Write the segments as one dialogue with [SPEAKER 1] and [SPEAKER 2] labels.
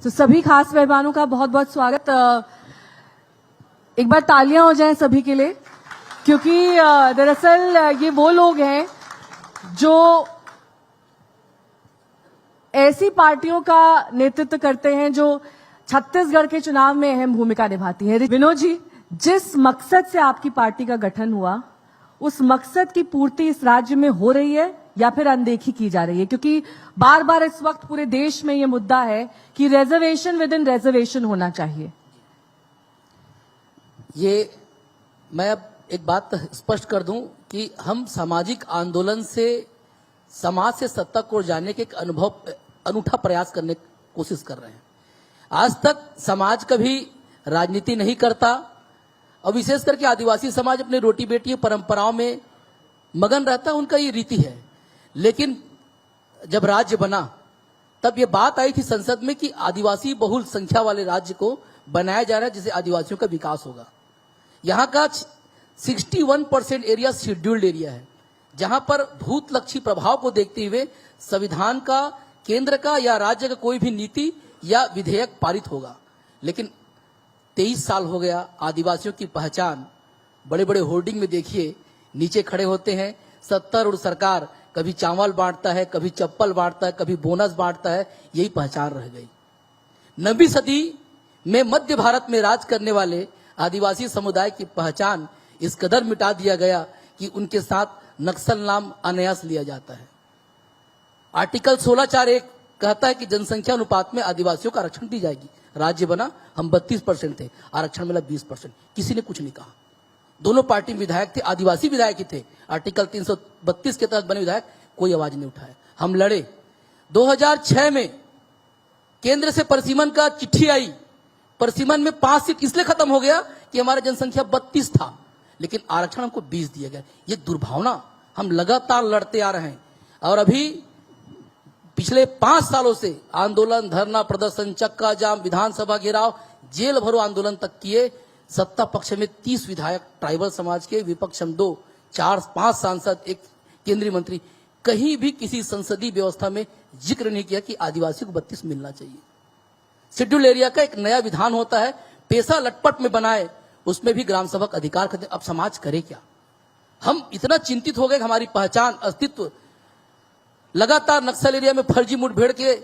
[SPEAKER 1] तो सभी खास मेहमानों का बहुत बहुत स्वागत। एक बार तालियां हो जाएं सभी के लिए, क्योंकि दरअसल ये वो लोग हैं जो ऐसी पार्टियों का नेतृत्व करते हैं जो छत्तीसगढ़ के चुनाव में अहम भूमिका निभाती है। विनोद जी, जिस मकसद से आपकी पार्टी का गठन हुआ, उस मकसद की पूर्ति इस राज्य में हो रही है या फिर अनदेखी की जा रही है? क्योंकि बार बार इस वक्त पूरे देश में ये मुद्दा है कि रिजर्वेशन विद इन रिजर्वेशन होना चाहिए। ये
[SPEAKER 2] मैं अब एक बात स्पष्ट कर दूं कि हम सामाजिक आंदोलन से समाज से सत्ता को जाने के एक अनूठा प्रयास करने की कोशिश कर रहे हैं। आज तक समाज कभी राजनीति नहीं करता और विशेष करके आदिवासी समाज अपने रोटी बेटी परंपराओं में मगन रहता है, उनका ये रीति है। लेकिन जब राज्य बना तब ये बात आई थी संसद में कि आदिवासी बहुल संख्या वाले राज्य को बनाया जा रहा है जिससे आदिवासियों का विकास होगा। यहाँ का 61% एरिया शेड्यूल्ड एरिया है, जहां पर भूतलक्षी प्रभाव को देखते हुए संविधान का, केंद्र का या राज्य का कोई भी नीति या विधेयक पारित होगा। लेकिन 23 साल हो गया, आदिवासियों की पहचान बड़े बड़े होर्डिंग में देखिए, नीचे खड़े होते हैं। 70 और सरकार कभी चावल बांटता है, कभी चप्पल बांटता है, कभी बोनस बांटता है, यही पहचान रह गई। 9वीं सदी में मध्य भारत में राज करने वाले आदिवासी समुदाय की पहचान इस कदर मिटा दिया गया कि उनके साथ नक्सल नाम अनायास लिया जाता है। आर्टिकल 16(4)(1) कहता है कि जनसंख्या अनुपात में आदिवासियों का आरक्षण दी जाएगी। राज्य बना, हम 32% थे, आरक्षण मिला 20%। किसी ने कुछ नहीं कहा। दोनों पार्टी विधायक थे, आदिवासी विधायक ही थे। आर्टिकल 332 के तहत बने विधायक, कोई आवाज नहीं उठाया। हम लड़े। 2006 में केंद्र से परिसीमन का चिट्ठी आई। परिसीमन में 5 सीट इसलिए खत्म हो गया कि हमारा जनसंख्या 32 था, लेकिन आरक्षण हमको 20 दिया गया। ये दुर्भावना हम लगातार लड़ते आ रहे हैं और अभी पिछले 5 सालों से आंदोलन, धरना प्रदर्शन, चक्का जाम, विधानसभा घेराव, जेल भरो आंदोलन तक किए। सत्ता पक्ष में 30 विधायक ट्राइबल समाज के, विपक्ष हम 2, 4, 5 सांसद, एक केंद्रीय मंत्री, कहीं भी किसी संसदीय व्यवस्था में जिक्र नहीं किया कि आदिवासियों को 32 मिलना चाहिए। शेड्यूल एरिया का एक नया विधान होता है, पैसा लटपट में बनाए, उसमें भी ग्राम सभा का अधिकार करते। अब समाज करे क्या? हम इतना चिंतित हो गए कि हमारी पहचान, अस्तित्व, लगातार नक्सल एरिया में फर्जी मुठभेड़ के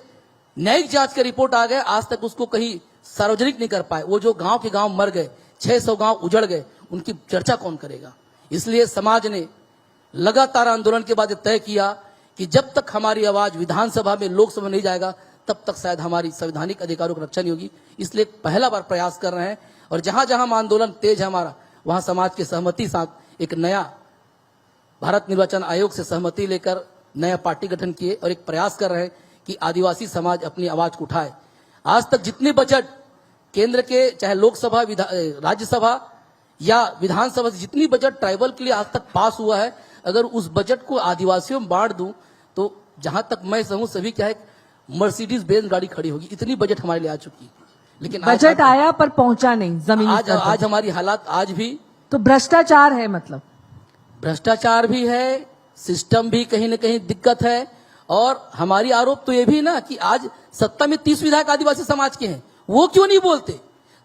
[SPEAKER 2] न्यायिक जांच का रिपोर्ट आ गए, आज तक उसको कहीं सार्वजनिक नहीं कर पाए। वो जो गांव के गांव मर गए, 600 गांव उजड़ गए, उनकी चर्चा कौन करेगा? इसलिए समाज ने लगातार आंदोलन के बाद तय किया कि जब तक हमारी आवाज विधानसभा में, लोकसभा नहीं जाएगा, तब तक शायद हमारी संवैधानिक अधिकारों की रक्षा नहीं होगी। इसलिए पहला बार प्रयास कर रहे हैं और जहां जहां हम आंदोलन तेज है हमारा, वहां समाज की सहमति साथ एक नया भारत निर्वाचन आयोग से सहमति लेकर नया पार्टी गठन किए और एक प्रयास कर रहे हैं कि आदिवासी समाज अपनी आवाज को उठाए। आज तक जितने बजट केंद्र के, चाहे लोकसभा, राज्यसभा या विधानसभा से जितनी बजट ट्राइबल के लिए आज तक पास हुआ है, अगर उस बजट को आदिवासियों में बांट दूं तो जहां तक मैं समझूं सभी क्या है, मर्सिडीज बेंज गाड़ी खड़ी होगी। इतनी बजट हमारे लिए आ चुकी है। लेकिन
[SPEAKER 1] बजट आया पर पहुंचा नहीं जमीन।
[SPEAKER 2] आज हमारी हालात आज भी
[SPEAKER 1] तो भ्रष्टाचार है, मतलब
[SPEAKER 2] भ्रष्टाचार भी है, सिस्टम भी कहीं न कहीं दिक्कत है। और हमारी आरोप तो ये भी ना कि आज सत्ता में 30 विधायक आदिवासी समाज के हैं, वो क्यों नहीं बोलते?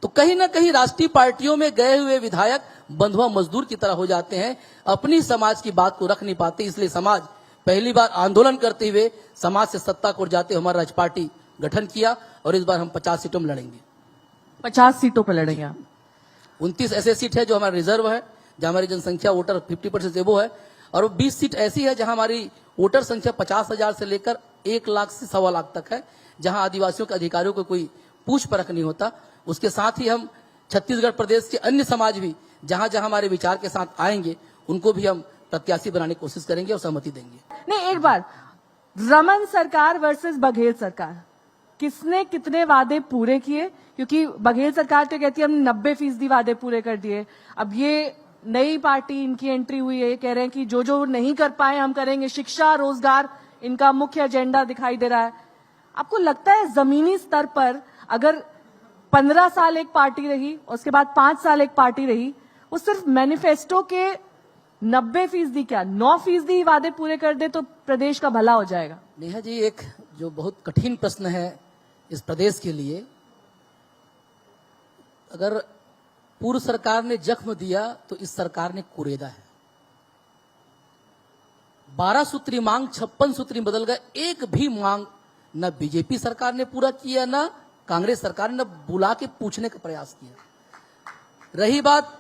[SPEAKER 2] तो कहीं ना कहीं राष्ट्रीय पार्टियों में गए हुए विधायक बंधुआ मजदूर की तरह हो जाते हैं, अपनी समाज की बात को रख नहीं पाते। इसलिए समाज पहली बार आंदोलन करते हुए समाज से सत्ता को जाते हुए हमारा राज्य पार्टी गठन किया और इस बार हम 50 सीटों में लड़ेंगे।
[SPEAKER 1] 50 सीटों पर लड़ेंगे।
[SPEAKER 2] 29 ऐसे सीट है जो हमारा रिजर्व है, जहां हमारी जनसंख्या वोटर 50% से वो है, और 20 सीट ऐसी है जहां हमारी वोटर संख्या 50,000 से लेकर 1 लाख से 1.25 लाख तक है, जहां आदिवासियों के अधिकारियों को कोई पूछ परख नहीं होता। उसके साथ ही हम छत्तीसगढ़ प्रदेश के अन्य समाज भी जहां जहां हमारे विचार के साथ आएंगे, उनको भी हम प्रत्याशी बनाने की कोशिश करेंगे और सहमति देंगे।
[SPEAKER 1] नहीं, एक बार रमन सरकार वर्सेस बघेल सरकार, किसने कितने वादे पूरे किए? क्योंकि बघेल सरकार तो कहती है हमने 90% वादे पूरे कर दिए। अब ये नई पार्टी, इनकी एंट्री हुई है, ये कह रहे हैं कि जो जो नहीं कर पाए हम करेंगे। शिक्षा, रोजगार इनका मुख्य एजेंडा दिखाई दे रहा है। आपको लगता है जमीनी स्तर पर अगर 15 साल एक पार्टी रही, उसके बाद 5 साल एक पार्टी रही, वो सिर्फ मैनिफेस्टो के 90% क्या 9% वादे पूरे कर दे तो प्रदेश का भला हो जाएगा?
[SPEAKER 2] नेहा जी, एक जो बहुत कठिन प्रश्न है इस प्रदेश के लिए, अगर पूर्व सरकार ने जख्म दिया तो इस सरकार ने कुरेदा है। 12 सूत्री मांग 56 सूत्री बदल गए, एक भी मांग न बीजेपी सरकार ने पूरा किया, न कांग्रेस सरकार ने बुला के पूछने का प्रयास किया। रही बात,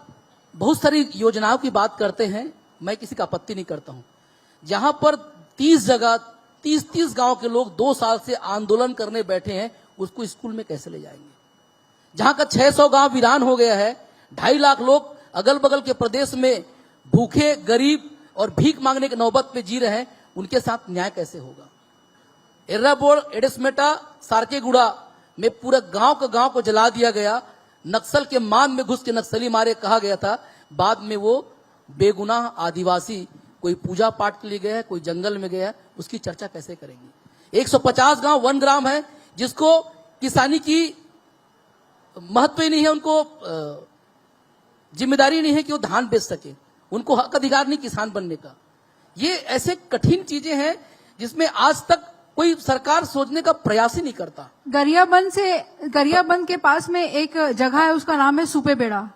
[SPEAKER 2] बहुत सारी योजनाओं की बात करते हैं, मैं किसी का आपत्ति नहीं करता हूं। जहां पर 30 जगह 30 गांव के लोग 2 साल से आंदोलन करने बैठे हैं, उसको स्कूल में कैसे ले जाएंगे? जहां का 600 गांव वीरान हो गया है, 2.5 लाख लोग अगल बगल के प्रदेश में भूखे, गरीब और भीख मांगने की नौबत पे जी रहे हैं, उनके साथ न्याय कैसे होगा? एर्राबोर, एडेस्मेटा, सारकेगुड़ा में पूरा गांव का गांव को जला दिया गया। नक्सल के मान में घुस के नक्सली मारे कहा गया था, बाद में वो बेगुनाह आदिवासी कोई पूजा पाठ के लिए गया है, कोई जंगल में गया है, उसकी चर्चा कैसे करेंगे? 150 गांव वन ग्राम है जिसको किसानी की महत्व ही नहीं है, उनको जिम्मेदारी नहीं है कि वो धान बेच सके, उनको हक अधिकार नहीं किसान बनने का। ये ऐसे कठिन चीजें हैं जिसमें आज तक कोई सरकार सोचने का प्रयास ही नहीं करता।
[SPEAKER 3] गरियाबंद के पास में एक जगह है, उसका नाम है सुपेबेड़ा।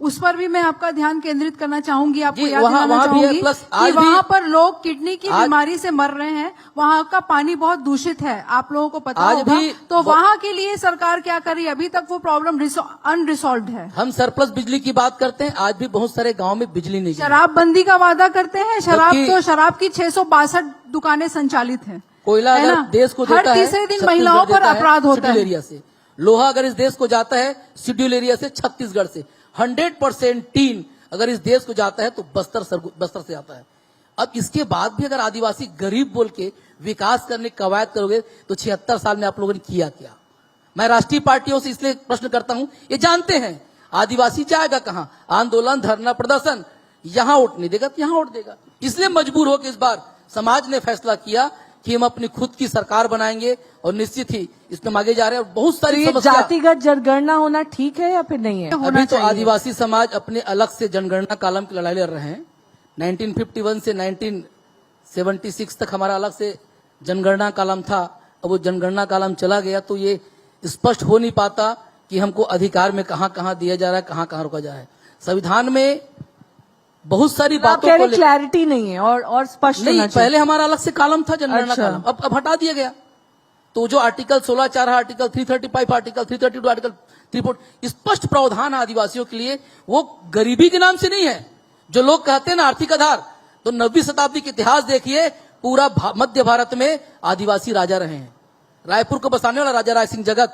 [SPEAKER 3] उस पर भी मैं आपका ध्यान केंद्रित करना चाहूंगी, आपको याद दिलाना चाहूंगी कि वहाँ पर लोग किडनी की बीमारी से मर रहे हैं, वहाँ का पानी बहुत दूषित है, आप लोगों को पता होगा। तो वहाँ के लिए सरकार क्या कर रही है? अभी तक वो प्रॉब्लम अनरिसॉल्व्ड है।
[SPEAKER 2] हम सरप्लस बिजली की बात करते हैं, आज भी बहुत सारे गाँव में बिजली नहीं।
[SPEAKER 3] शराबबंदी का वादा करते हैं, शराब की 662 दुकानें संचालित हैं।
[SPEAKER 2] कोयला अगर देश को देता है,
[SPEAKER 3] हर तीसरे दिन महिलाओं पर अपराध होता है।
[SPEAKER 2] एरिया से लोहा अगर इस देश को जाता है शेड्यूल एरिया से, छत्तीसगढ़ से 100% टीन अगर इस देश को जाता है तो बस्तर से आता है। अब इसके बाद भी अगर आदिवासी गरीब बोल के विकास करने की कवायद करोगे तो 76 साल में आप लोगों ने किया क्या? मैं राष्ट्रीय पार्टियों से इसलिए प्रश्न करता हूं, ये जानते हैं आदिवासी जाएगा कहां? आंदोलन, धरना, प्रदर्शन, यहां वोट नहीं देगा तो यहां वोट देगा। इसलिए मजबूर होकर इस बार समाज ने फैसला किया कि हम अपनी खुद की सरकार बनाएंगे और निश्चित ही इसमें आगे जा रहे हैं। बहुत सारी
[SPEAKER 1] जातिगत जनगणना होना ठीक है या फिर नहीं है?
[SPEAKER 2] अभी तो आदिवासी समाज अपने अलग से जनगणना कालम की लड़ाई लड़ रहे हैं। 1951 से 1976 तक हमारा अलग से जनगणना कालम था। अब वो जनगणना कालम चला गया तो ये स्पष्ट हो नहीं पाता कि हमको अधिकार में कहां कहां दिया जा रहा है, कहां कहां रोका जा रहा है। संविधान में बहुत सारी बातों को
[SPEAKER 1] क्लैरिटी नहीं है और स्पष्ट
[SPEAKER 2] नहीं। पहले हमारा अलग से कालम था जनगणना कालम, अब हटा दिया गया। तो जो आर्टिकल 16(4), आर्टिकल 335, आर्टिकल 332, आर्टिकल 340 स्पष्ट प्रावधान आदिवासियों के लिए, वो गरीबी के नाम से नहीं है। जो लोग कहते हैं ना आर्थिक आधार, तो 9वीं शताब्दी के इतिहास देखिए, पूरा मध्य भारत में आदिवासी राजा रहे हैं। रायपुर को बसाने वाला राजा राय सिंह जगत,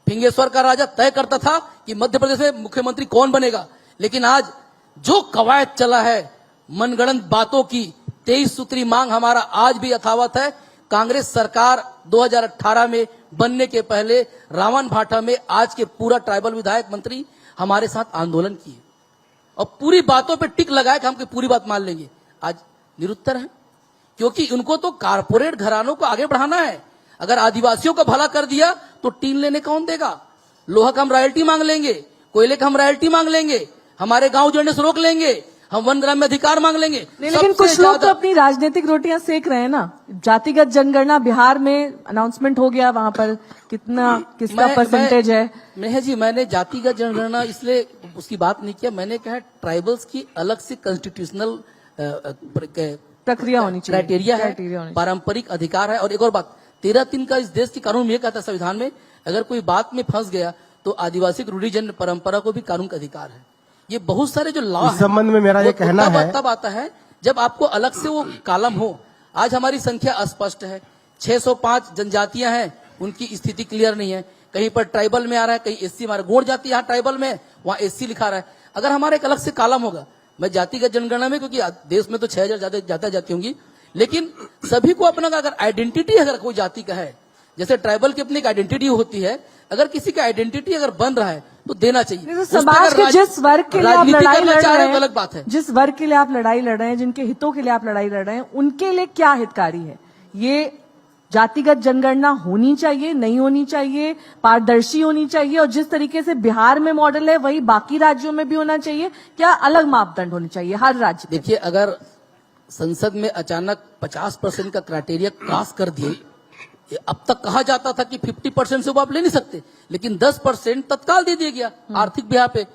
[SPEAKER 2] फिंगेश्वर का राजा तय करता था कि मध्य प्रदेश में मुख्यमंत्री कौन बनेगा। लेकिन आज जो कवायद चला है मनगढ़ंत बातों की, 23 सूत्री मांग हमारा आज भी यथावत है। कांग्रेस सरकार 2018 में बनने के पहले रावण भाटा में आज के पूरा ट्राइबल विधायक मंत्री हमारे साथ आंदोलन किए और पूरी बातों पे टिक लगाए कि हम पूरी बात मान लेंगे। आज निरुत्तर है, क्योंकि उनको तो कारपोरेट घरानों को आगे बढ़ाना है। अगर आदिवासियों का भला कर दिया तो टीन लेने कौन देगा? लोहा का हम रॉयल्टी मांग लेंगे, कोयले का हम रॉयल्टी मांग लेंगे, हमारे गांव जोड़ने से रोक लेंगे, हम वन ग्राम में अधिकार मांग लेंगे।
[SPEAKER 1] लेकिन कुछ लोग तो अपनी राजनीतिक रोटियां सेक रहे हैं ना। जातिगत जनगणना बिहार में अनाउंसमेंट हो गया, वहां पर किसका परसेंटेज है?
[SPEAKER 2] मेहर जी, मैंने जातिगत जनगणना इसलिए उसकी बात नहीं किया। मैंने कहा ट्राइबल्स की अलग से कॉन्स्टिट्यूशनल
[SPEAKER 1] प्रक्रिया होनी चाहिए,
[SPEAKER 2] क्राइटेरिया है, पारंपरिक अधिकार है। और एक और बात, 13(3) का इस देश के कानून में यह कहता है संविधान में, अगर कोई बात में फंस गया तो आदिवासी रूढ़िजन्य परंपरा को भी कानून का अधिकार है। ये बहुत सारे जो लॉ है,
[SPEAKER 4] संबंध में मेरा ये कहना है,
[SPEAKER 2] तब आता है जब आपको अलग से वो कालम हो। आज हमारी संख्या अस्पष्ट है, 605 जनजातियां हैं, उनकी स्थिति क्लियर नहीं है। कहीं पर ट्राइबल में आ रहा है, कहीं एससी में आ रहा है। गोंड जाति यहाँ ट्राइबल में, वहाँ एससी लिखा रहा है। अगर हमारा एक अलग से कालम होगा, मैं जातिगत जनगणना में, क्योंकि देश में तो 6000 ज्यादा जाति होंगी, लेकिन सभी को अपना अगर आइडेंटिटी अगर कोई जाति का है, जैसे ट्राइबल की अपनी एक आइडेंटिटी होती है, अगर किसी का आइडेंटिटी अगर बन रहा है तो देना चाहिए।
[SPEAKER 1] समाज के जिस वर्ग के लिए आप लड़ाई लड़ रहे हैं,
[SPEAKER 2] अलग बात है।
[SPEAKER 1] जिस वर्ग के लिए आप लड़ाई लड़ रहे हैं, जिनके हितों के लिए आप लड़ाई लड़ रहे हैं, उनके लिए क्या हितकारी है? ये जातिगत जनगणना होनी चाहिए, नहीं होनी चाहिए, पारदर्शी होनी चाहिए, और जिस तरीके से बिहार में मॉडल है वही बाकी राज्यों में भी होना चाहिए? क्या अलग मापदंड होने चाहिए हर राज्य?
[SPEAKER 2] देखिए, अगर संसद में अचानक 50% का क्राइटेरिया क्रॉस कर दिए अब तक कहा जाता था कि 50% से वो आप ले नहीं सकते, लेकिन 10% तत्काल दे दिया गया आर्थिक ब्याह पे।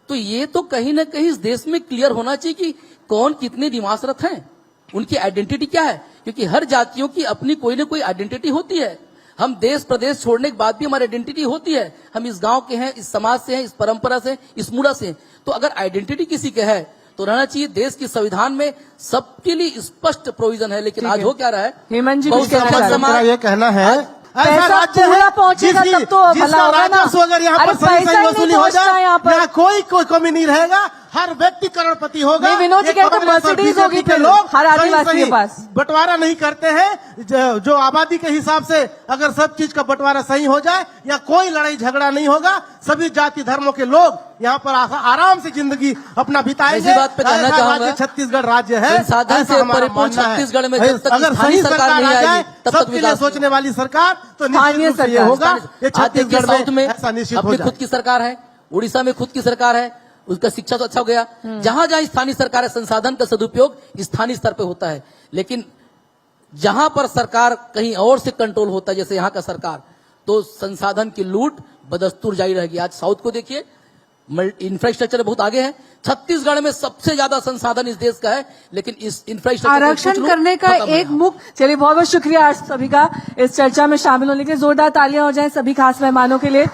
[SPEAKER 2] तो ये तो कहीं ना कहीं इस देश में क्लियर होना चाहिए कि कौन कितने निवासरत हैं, उनकी आइडेंटिटी क्या है, क्योंकि हर जातियों की अपनी कोई ना कोई आइडेंटिटी होती है। हम देश प्रदेश छोड़ने के बाद भी हमारी आइडेंटिटी होती है, हम इस गांव के हैं, इस समाज से हैं, इस परंपरा से, इस मूड़ा से हैं। तो अगर आइडेंटिटी किसी के है तो रहना चाहिए। देश के संविधान में सबके लिए स्पष्ट प्रोविजन है, लेकिन आज हो क्या रहा है,
[SPEAKER 1] हेमंत जी
[SPEAKER 2] बहुत
[SPEAKER 1] कुछ कहना
[SPEAKER 2] संपन्न
[SPEAKER 1] चाह रहे हैं।
[SPEAKER 2] समाज
[SPEAKER 4] ये कहना है ऐसा
[SPEAKER 1] पैसा
[SPEAKER 4] राज्य
[SPEAKER 1] पूरा
[SPEAKER 4] है
[SPEAKER 1] पहुंचेगा तब तो भला
[SPEAKER 4] जिसका
[SPEAKER 1] होगा ना।
[SPEAKER 4] राजस्व अगर यहाँ
[SPEAKER 1] अरे
[SPEAKER 4] पर सही
[SPEAKER 1] पैसा
[SPEAKER 4] सही
[SPEAKER 1] ही नहीं
[SPEAKER 4] वसूली हो
[SPEAKER 1] पहुंचता
[SPEAKER 4] जाए,
[SPEAKER 1] यहाँ पर।
[SPEAKER 4] यहाँ कोई कमी नहीं रहेगा, हर व्यक्ति करोड़पति होगा।
[SPEAKER 1] नहीं, विनोद जी
[SPEAKER 4] ये
[SPEAKER 1] कहते हैं
[SPEAKER 4] कांग्रेस और
[SPEAKER 1] मर्सिडीज
[SPEAKER 4] बीजेपी
[SPEAKER 1] होगी
[SPEAKER 4] के
[SPEAKER 1] फिर
[SPEAKER 4] लोग
[SPEAKER 1] हर
[SPEAKER 4] सही
[SPEAKER 1] आदिवासी के
[SPEAKER 4] सही
[SPEAKER 1] पास।
[SPEAKER 4] बंटवारा नहीं करते हैं। जो आबादी के हिसाब से अगर सब चीज का बंटवारा सही हो जाए, या कोई लड़ाई झगड़ा नहीं होगा, सभी जाति धर्मों के लोग यहाँ पर आराम से जिंदगी अपना बिताएंगे।
[SPEAKER 2] इसी बात पे कहना
[SPEAKER 4] ऐसा
[SPEAKER 2] चाहूंगा,
[SPEAKER 4] राज्य छत्तीसगढ़ राज्य है,
[SPEAKER 2] संसाधन
[SPEAKER 4] ऐसा
[SPEAKER 2] से
[SPEAKER 4] हमारा
[SPEAKER 2] परिपूर्ण
[SPEAKER 4] मानना है।
[SPEAKER 2] छत्तीसगढ़ में जब तक
[SPEAKER 4] अगर
[SPEAKER 2] स्थानीय
[SPEAKER 4] सही
[SPEAKER 2] सरकार
[SPEAKER 4] सरकार
[SPEAKER 2] नहीं
[SPEAKER 4] आ जाए,
[SPEAKER 2] आएगी, तब तक
[SPEAKER 4] सबके लिए
[SPEAKER 2] विकास
[SPEAKER 4] सोचने वाली सरकार, तो
[SPEAKER 1] स्थानीय
[SPEAKER 4] निश्चित रूप से ये
[SPEAKER 1] सरकार,
[SPEAKER 4] होगा। ये
[SPEAKER 2] आज देखिए
[SPEAKER 4] छत्तीसगढ़
[SPEAKER 2] साउथ में
[SPEAKER 4] में ऐसा निश्चित हो
[SPEAKER 2] अपनी
[SPEAKER 4] जाए।
[SPEAKER 2] खुद की सरकार है, उड़ीसा में खुद की सरकार है, उसका शिक्षा तो अच्छा हो गया। जहां जहां स्थानीय सरकार है, संसाधन का सदुपयोग स्थानीय स्तर पे होता है, लेकिन जहां पर सरकार कहीं और से कंट्रोल होता है, जैसे यहाँ का सरकार, तो संसाधन की लूट बदस्तूर जारी रहेगी। आज साउथ को देखिए, इंफ्रास्ट्रक्चर बहुत आगे है। छत्तीसगढ़ में सबसे ज्यादा संसाधन इस देश का है, लेकिन इस इंफ्रास्ट्रक्चर
[SPEAKER 3] आरक्षण करने का एक मुख्य।
[SPEAKER 1] चलिए बहुत बहुत शुक्रिया आप सभी का इस चर्चा में शामिल होने के लिए। जोरदार तालियां हो जाएं सभी खास मेहमानों के लिए।